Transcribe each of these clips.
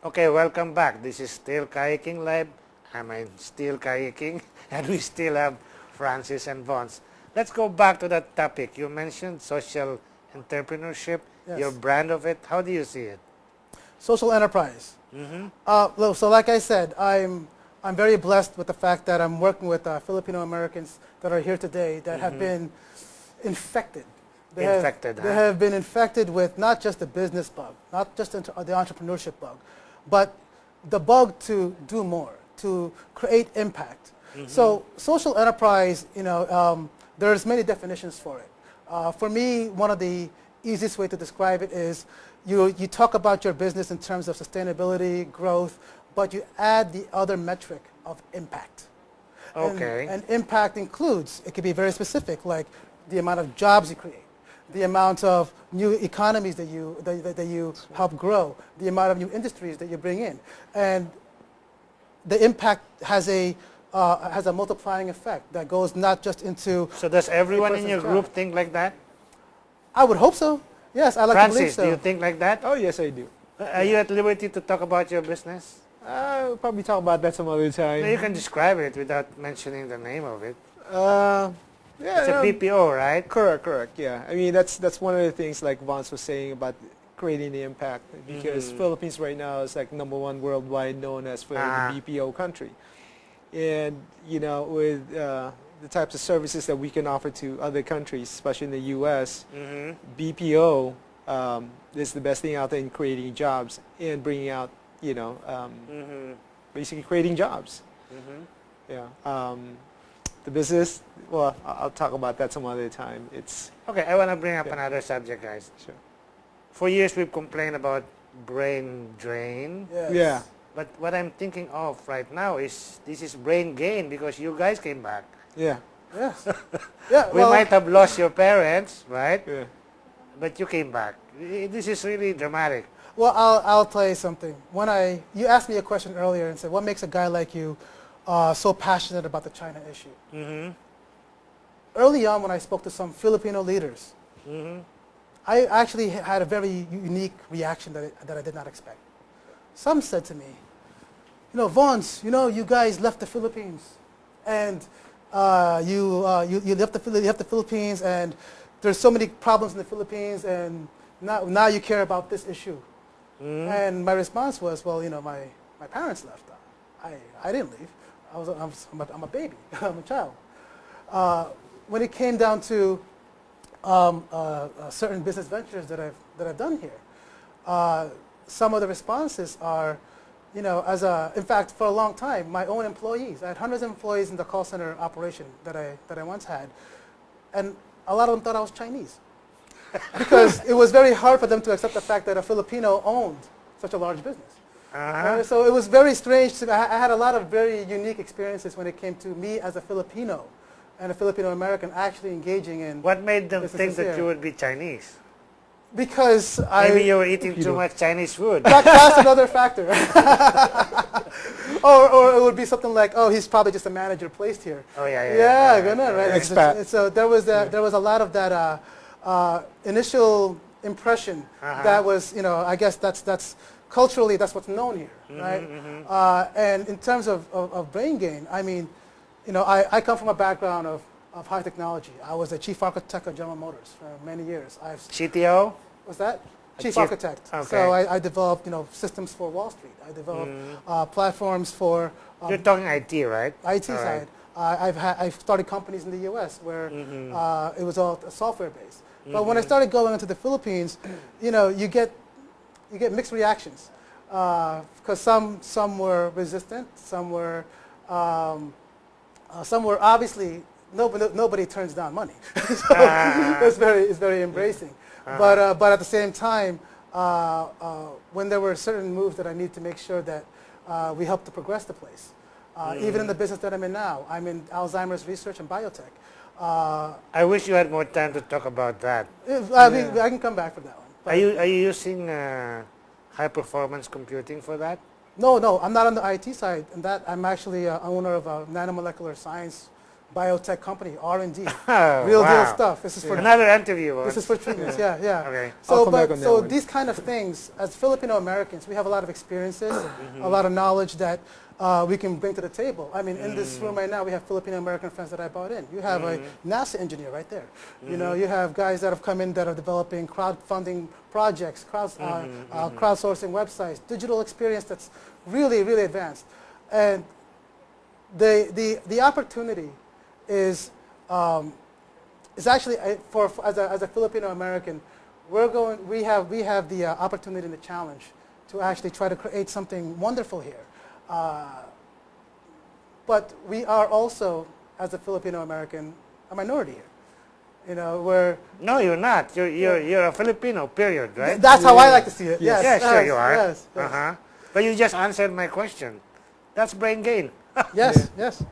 Okay, welcome back. This is still Iking Live. Still Iking, and we still have Francis and Vons. Let's go back to that topic. You mentioned social entrepreneurship, your Yes. brand of it. How do you see it? Social enterprise. Mm-hmm. So like I said, I'm very blessed with the fact that I'm working with Filipino Americans that are here today that have been infected. They have been infected with not just the business bug, not just the entrepreneurship bug, but the bug to do more, to create impact. So social enterprise, there's many definitions for it. For me, one of the easiest way to describe it is you talk about your business in terms of sustainability, growth, but you add the other metric of impact. Okay. And impact includes, it could be very specific, like the amount of jobs you create, the amount of new economies that you help grow, the amount of new industries that you bring in. And the impact has a multiplying effect that goes not just into... So does everyone in person's your job. group think like that? I would hope so. Yes, I like to believe Francis, so. do you think like that? Oh, yes, I do. Are you at liberty to talk about your business? We'll probably talk about that some other time. No, you can describe it without mentioning the name of it. Yeah, It's a PPO, right? correct. Yeah, I mean that's one of the things like Vance was saying about creating the impact because Philippines right now is like #1 worldwide, known as for the BPO country, and with the types of services that we can offer to other countries, especially in the U.S., BPO is the best thing out there in creating jobs and bringing out basically creating jobs. Yeah. The business, well, I'll talk about that some other time. It's Okay, I want to bring up another subject, guys. sure. For years, we've complained about brain drain. Yes. Yeah. But what I'm thinking of right now is this is brain gain because you guys came back. Yeah. Yes. Yeah. We might have lost your parents, right? Yeah. But you came back. This is really dramatic. Well, I'll tell you something. You asked me a question earlier and said, what makes a guy like you so passionate about the China issue? Early on, when I spoke to some Filipino leaders, I actually had a very unique reaction that I did not expect. Some said to me, Vons, you guys left the Philippines, and you left the Philippines, and there's so many problems in the Philippines, and now you care about this issue. And my response was, well, my parents left. I didn't leave. I'm a baby. I'm a child. When it came down to certain business ventures that I've done here, some of the responses are, in fact, for a long time, my own employees. I had hundreds of employees in the call center operation that I once had, and a lot of them thought I was Chinese, because it was very hard for them to accept the fact that a Filipino owned such a large business. So it was very strange. I had a lot of very unique experiences when it came to me as a Filipino and a Filipino American actually engaging in. What made them businesses think that here. you would be Chinese? Because Maybe you were eating too much Chinese food. That's another factor. or it would be something like, oh, he's probably just a manager placed here. Oh, yeah. Yeah, good, right? Expat. So there was a lot of that initial impression that was, I guess that's culturally that's what's known here, right? And in terms of brain gain, I mean, I come from a background of high technology. I was a chief architect of General Motors for many years. CTO? What's that? Chief chief- architect. okay. So I developed, systems for Wall Street. I developed platforms for You're talking IT, right? IT All right. side. I've started companies in the U.S. where it was all software based. But when I started going into the Philippines, you get mixed reactions because some were resistant, some were obviously nobody turns down money. So it's very embracing. But at the same time, when there were certain moves that I need to make sure that we help to progress the place, even in the business that I'm in now, I'm in Alzheimer's research and biotech. I wish you had more time to talk about that. I can come back for that one. Are you using high performance computing for that? No, I'm not on the IT side. And that I'm actually an owner of a nanomolecular science biotech company, R&D, Oh, real deal wow. stuff. This is for Another interview. this is for treatments. Yeah, yeah. Okay. I'll come back on that So one. these kind of things, as Filipino Americans, we have a lot of experiences, a lot of knowledge that we can bring to the table. I mean, in this room right now, we have Filipino American friends that I brought in. You have a NASA engineer right there. You know, you have guys that have come in that are developing crowdfunding projects, crowdsourcing websites, digital experience that's really, really advanced. And the opportunity is actually as a Filipino American, we have the opportunity and the challenge to actually try to create something wonderful here. But we are also, as a Filipino American, a minority here. You know, we're No, you're not. You're a Filipino, period, right? that's how I like to see it. Yes, Yeah, sure you are. Yes, yes. Uh-huh. But you just answered my question. That's brain gain. Yes, yes.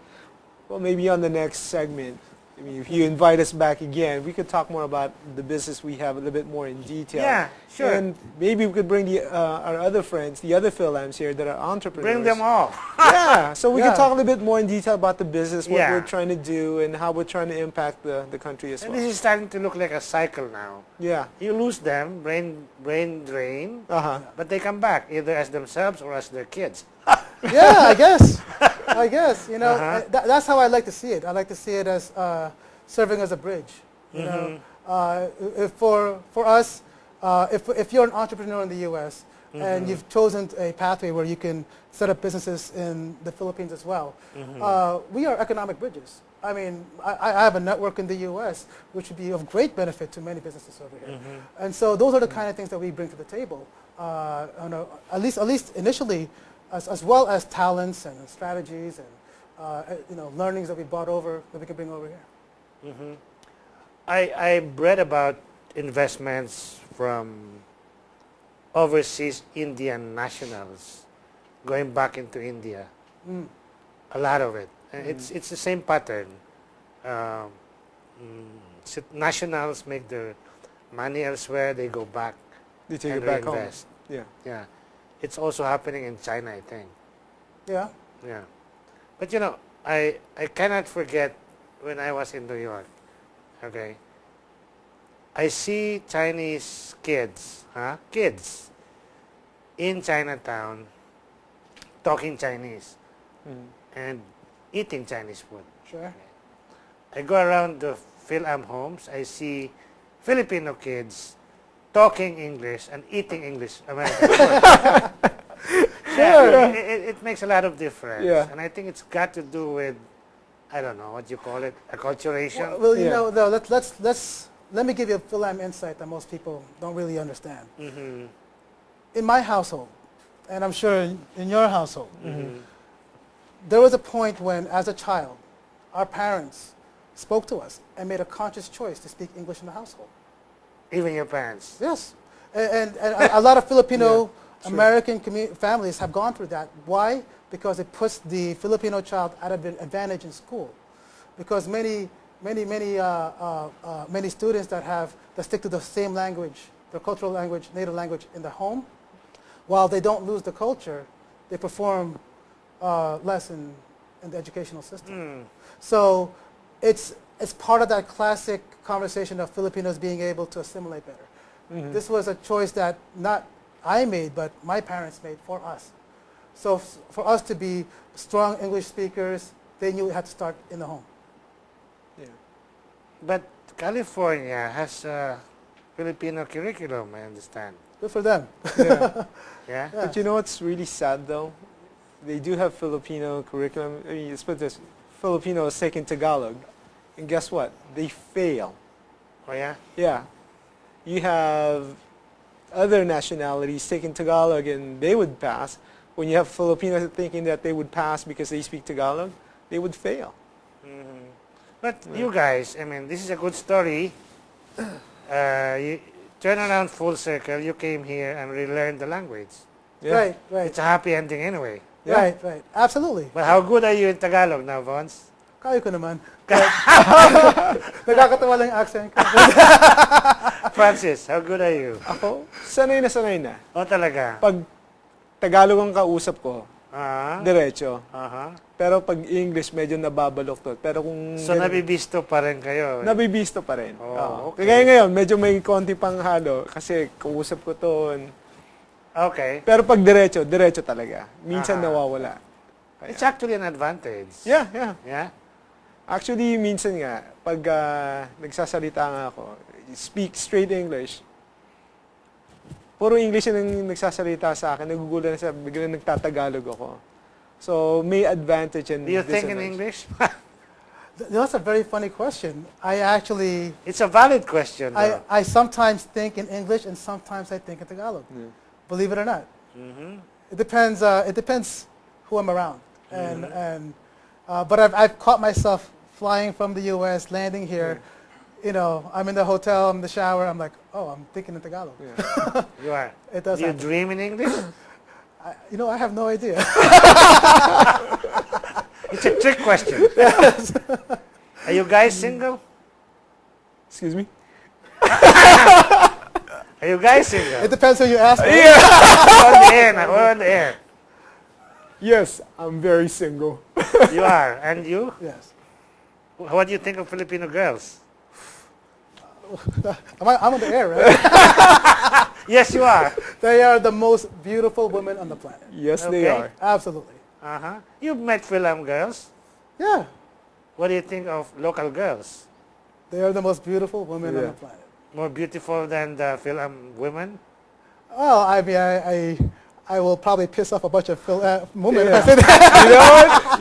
Well, maybe on the next segment, I mean, if you invite us back again, we could talk more about the business we have a little bit more in detail. Yeah, sure. And maybe we could bring our other friends, the other Philams here that are entrepreneurs. Bring them all. Yeah, so we Yeah. can talk a little bit more in detail about the business, what Yeah. we're trying to do, and how we're trying to impact the country as And well. this is starting to look like a cycle now. Yeah. You lose them, brain drain, Uh-huh. but they come back either as themselves or as their kids. Yeah, I guess. I guess. You know, Uh-huh. that's how I like to see it. I like to see it as serving as a bridge. You know, for us, if you're an entrepreneur in the U.S. and you've chosen a pathway where you can set up businesses in the Philippines as well, we are economic bridges. I mean, I have a network in the U.S. which would be of great benefit to many businesses over here, and so those are the kind of things that we bring to the table. At least initially, as well as talents and strategies and learnings that we brought over that we can bring over here. I read about investments from overseas Indian nationals going back into India. A lot of it. And it's the same pattern. Nationals make their money elsewhere, they go back They take and it back home. reinvest. Yeah. Yeah. It's also happening in China, I think. Yeah. Yeah. But I cannot forget when I was in New York. Okay. I see Chinese kids in Chinatown talking Chinese and eating Chinese food. Sure. I go around the Phil-Am homes, I see Filipino kids talking English and eating English American food. Yeah, it makes a lot of difference. Yeah. And I think it's got to do with, I don't know, what you call it, acculturation. Well, you Yeah. know, though, let me give you a Phil-Am insight that most people don't really understand. In my household, and I'm sure in your household, there was a point when, as a child, our parents spoke to us and made a conscious choice to speak English in the household. Even your parents. Yes, and a lot of Filipino Yeah, American families have gone through that. Why? Because it puts the Filipino child at an advantage in school. Because many students that stick to the same language, their cultural language, native language in the home, while they don't lose the culture, they perform less in the educational system. So it's part of that classic conversation of Filipinos being able to assimilate better. This was a choice that not I made, but my parents made for us. So for us to be strong English speakers, they knew it had to start in the home. Yeah. But California has a Filipino curriculum, I understand. Good for them. Yeah. Yeah? Yeah. But you know what's really sad though? They do have Filipino curriculum. I mean, let's put this: Filipinos taking Tagalog, and guess what? They fail. Oh, yeah? Yeah. You have other nationalities taking Tagalog and they would pass. When you have Filipinos thinking that they would pass because they speak Tagalog, they would fail. But you guys, I mean, this is a good story. You turn around full circle, you came here and relearned the language. Right, right, It's a happy ending anyway. right, right. Absolutely. But how good are you in Tagalog now, Vance? Kaya ko naman. Nagkakatawa lang yung accent ko. Francis, how good are you? Ako, sanay na sanay na. Oh, talaga? Pag Tagalog ang kausap ko, diretso. Uh-huh. Pero pag English, medyo nababaluktot. Pero kung... So, nabibisto pa rin kayo. Nabibisto pa rin. Oh, okay. Kaya ngayon, medyo may konti pang halo. Kasi kausap ko to. Okay. Pero pag diretso, diretso talaga. Minsan nawawala. Kaya. It's actually an advantage. Yeah, yeah. Yeah? Actually, minsan nga, pag nagsasalita nga ako, speak straight English, puro English yung nagsasalita sa akin, nagugulan na siya, biglang nagtatagalog ako. So, may advantage and Do you think in disadvantage. English? That's a very funny question. I actually, It's a valid question, though. I sometimes think in English and sometimes I think in Tagalog. Yeah. Believe it or not. Mm-hmm. It depends who I'm around. But I've caught myself flying from the U.S., landing here. You know, I'm in the hotel, I'm in the shower. I'm like, oh, I'm thinking in Tagalog. Yeah. You are. It does Do you happen. dream in English? I have no idea. It's a trick question. Are you guys single? Excuse me? Are you guys single? It depends who you ask. Me. On the air, now, we're on the air. Yes, I'm very single. You are. And you? Yes. What do you think of Filipino girls? I'm on the air, right? Yes, you are. They are the most beautiful women on the planet. Yes, they Okay. are. Absolutely. Uh-huh. You've met film girls. Yeah. What do you think of local girls? They are the most beautiful women on Yeah. the planet. More beautiful than the film women? Well, I mean, I will probably piss off a bunch of women if I Yeah. say that.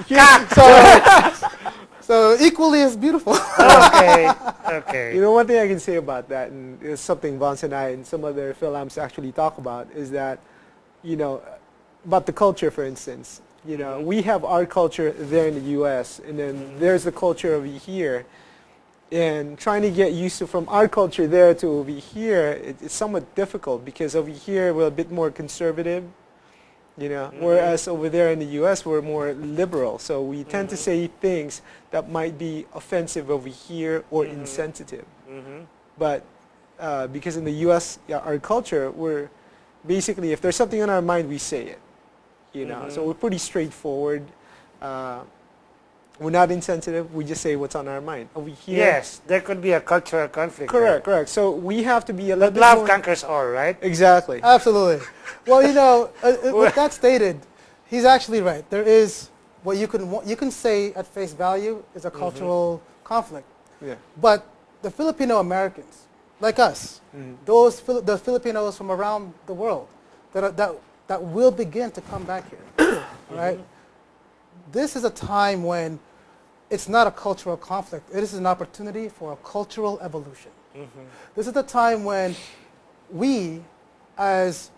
You know what? So equally as beautiful. Okay. Okay. You know, one thing I can say about that, and it's something Vance and I and some other films actually talk about, is that, you know, about the culture, for instance. You know, we have our culture there in the U.S., and then there's the culture over here. And trying to get used to from our culture there to over here, it's somewhat difficult because over here we're a bit more conservative, you know, whereas over there in the U.S. we're more liberal. So we tend to say things that might be offensive over here or insensitive. But because in the U.S., our culture, we're basically, if there's something on our mind, we say it, you know. So we're pretty straightforward. We're not insensitive. We just say what's on our mind. Over here, Yes, there could be a cultural conflict. correct, correct. So we have to be a little But bit love more. conquers all, right? Exactly. Absolutely. Well, you know, with that stated, he's actually right. There is what you can say at face value is a cultural conflict. Yeah. But the Filipino Americans, like us, the Filipinos from around the world that will begin to come back here, all right? This is a time when it's not a cultural conflict. It is an opportunity for a cultural evolution. This is the time when we, as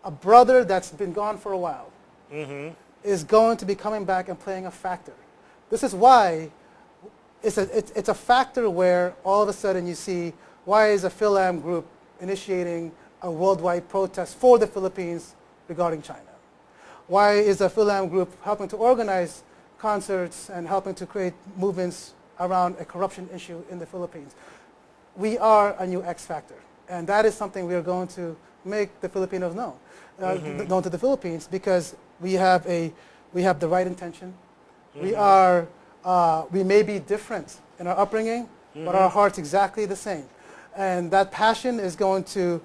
a brother that's been gone for a while, is going to be coming back and playing a factor. This is why it's a factor where all of a sudden you see, why is a Phil-Am group initiating a worldwide protest for the Philippines regarding China? Why is a Phil-Am group helping to organize concerts and helping to create movements around a corruption issue in the Philippines? We are a new X factor, and that is something we are going to make the Filipinos know, known to the Philippines, because we have the right intention. We may be different in our upbringing, but our heart's exactly the same, and that passion is going to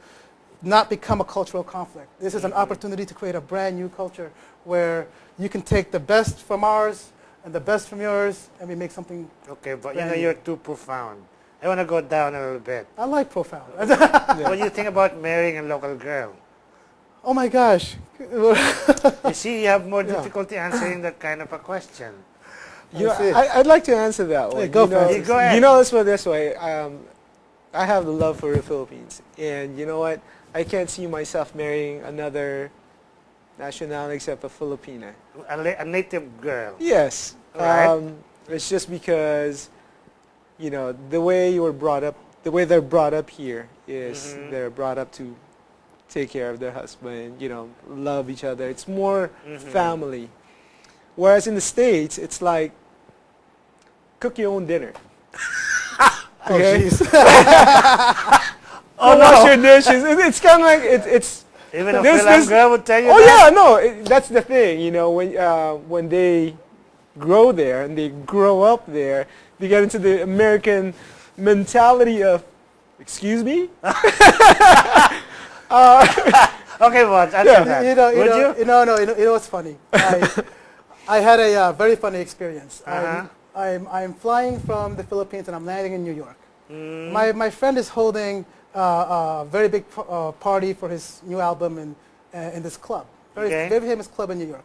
not become a cultural conflict. This is an opportunity to create a brand new culture where you can take the best from ours and the best from yours, and we make something. Okay, but you know, you're too profound. I want to go down a little bit. I like profound. What do you think about marrying a local girl? Oh my gosh. You see, you have more difficulty answering that kind of a question. You know, I see. I'd like to answer that one. go you know, for it. You go ahead. You know, let's put it this way. I have the love for the Philippines, and you know what? I can't see myself marrying another nationality except a Filipina. A native girl. Yes. Right. It's just because, you know, the way you were brought up, the way they're brought up here is they're brought up to take care of their husband, you know, love each other. It's more family. Whereas in the States, it's like, cook your own dinner. Okay? jeez. Wash your dishes. It's kind of like, it's Even a There's- film there's- girl would tell you Oh that? yeah, no, that's the thing. You know, when they grow there and they grow up there, they get into the American mentality of, excuse me. Okay, Vance, answer Yeah. that. You Would know, you know what's funny? I had a very funny experience. Uh-huh. I'm flying from the Philippines and I'm landing in New York. Mm. My friend is holding a very big party for his new album in this club, Okay. very famous club in New York.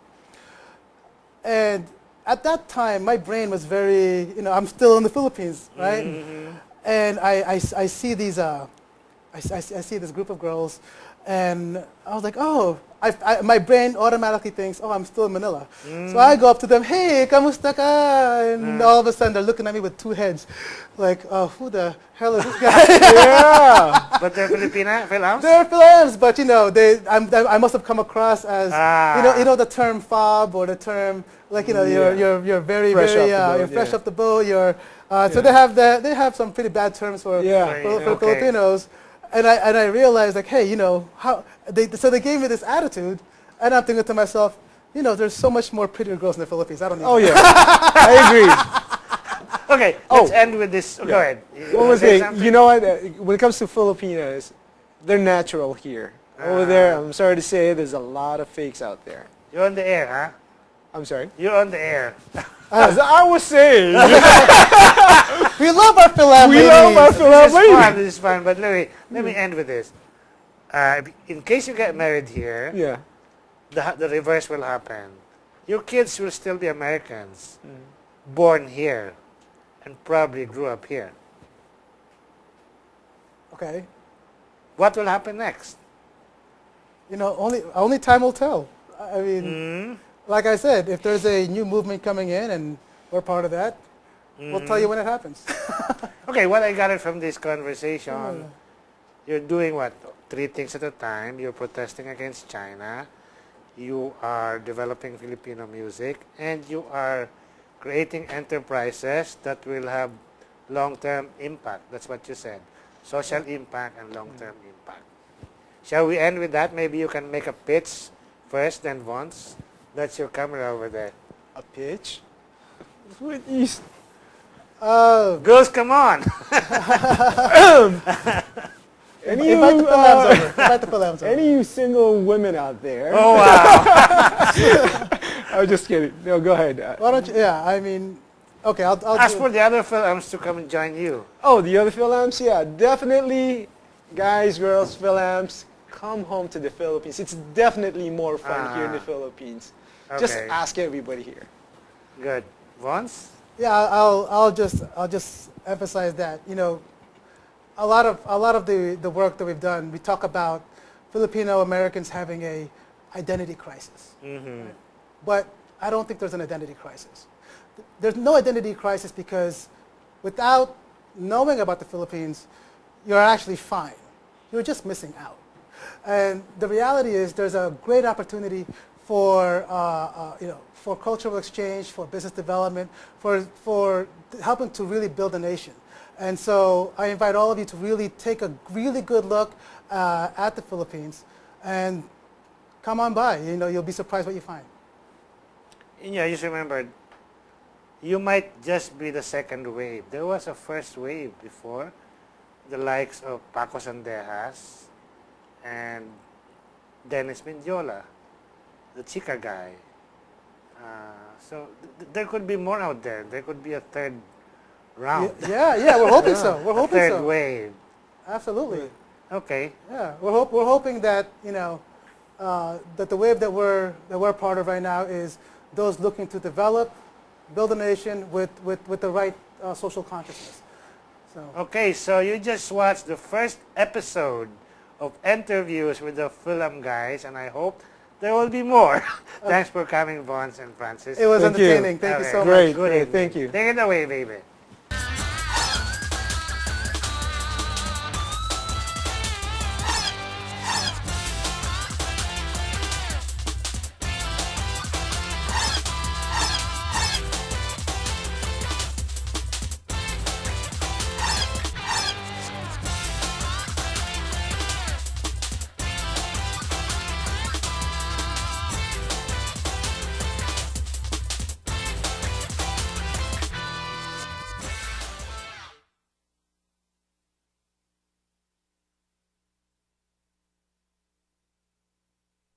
And at that time, my brain was very, you know, I'm still in the Philippines, right? Mhm. And I see these, I see this group of girls, and I was like, oh, my brain automatically thinks, oh, I'm still in Manila. So I go up to them, hey, kamusta ka? And all of a sudden they're looking at me with two heads, like, oh, who the hell is this guy? Yeah. But they're Filipina films? They're films, but you know, I must have come across as, you know the term fob or the term, like, you know, Yeah. you're very, Fresh very, off the boat, you're fresh yeah. off the boat. So Yeah. they have some pretty bad terms for Yeah. for Okay. Filipinos, and I realized like, hey, you know so they gave me this attitude, and I'm thinking to myself, you know, there's so much more prettier girls in the Philippines. I don't need. Oh that. yeah. I agree. Okay, let's end with this. Go ahead. You One wanna more say thing, something? you know what? When it comes to Filipinos, they're natural here. Over there, I'm sorry to say, there's a lot of fakes out there. You're on the air, huh? I'm sorry. You're on the air. As I was saying, We love our Philap we love our ladies. Philap This is ladies. fun. This is fun. But let me end with this. In case you get married here, Yeah. the reverse will happen. Your kids will still be Americans, born here, and probably grew up here. Okay, What will happen next? you know, only time will tell. I mean, Mm, like I said, if there's a new movement coming in and we're part of that, we'll tell you when it happens. Okay, what I got it from this conversation, you're doing what? 3 things at a time. You're protesting against China. You are developing Filipino music, and you are creating enterprises that will have long-term impact. That's what you said. Social impact and long-term impact. Shall we end with that? Maybe you can make a pitch first, then once. That's your camera over there. A pitch? What is? Girls, come on. Any Invite the you, Philams over. Invite the Philams over. any you single women out there? Oh, wow. I'm just kidding. No, go ahead. Why don't you? Yeah, I mean, okay, I'll Ask do- for the other films to come and join you. Oh, the other Philams? Yeah, definitely. Guys, girls, Philams, come home to the Philippines. It's definitely more fun here in the Philippines. Just Okay. ask everybody here. Good. Once? Yeah, I'll just emphasize that. You know, a lot of the work that we've done, we talk about Filipino Americans having a identity crisis. Mm-hmm. But I don't think there's an identity crisis. There's no identity crisis because without knowing about the Philippines, you're actually fine. You're just missing out. And the reality is there's a great opportunity for, for cultural exchange, for business development, for helping to really build a nation. And so I invite all of you to really take a really good look at the Philippines and come on by. You know, you'll be surprised what you find. Yeah, just remember, you might just be the second wave. There was a first wave before, the likes of Paco Sandejas and Dennis Mendiola, the Chica guy. So there could be more out there. There could be a third round. Yeah, we're hoping so. We're a hoping third so. wave. Absolutely. Okay. Yeah, we're hoping that that the wave that we're part of right now is those looking to develop, build a nation with the right social consciousness. So Okay, so you just watched the first episode of interviews with the film guys, and I hope there will be more. Thanks for coming, Vance and Francis. it was Thank you. entertaining. Thank you Okay. so much. Great, Good great. evening. Thank you. Take it away, baby.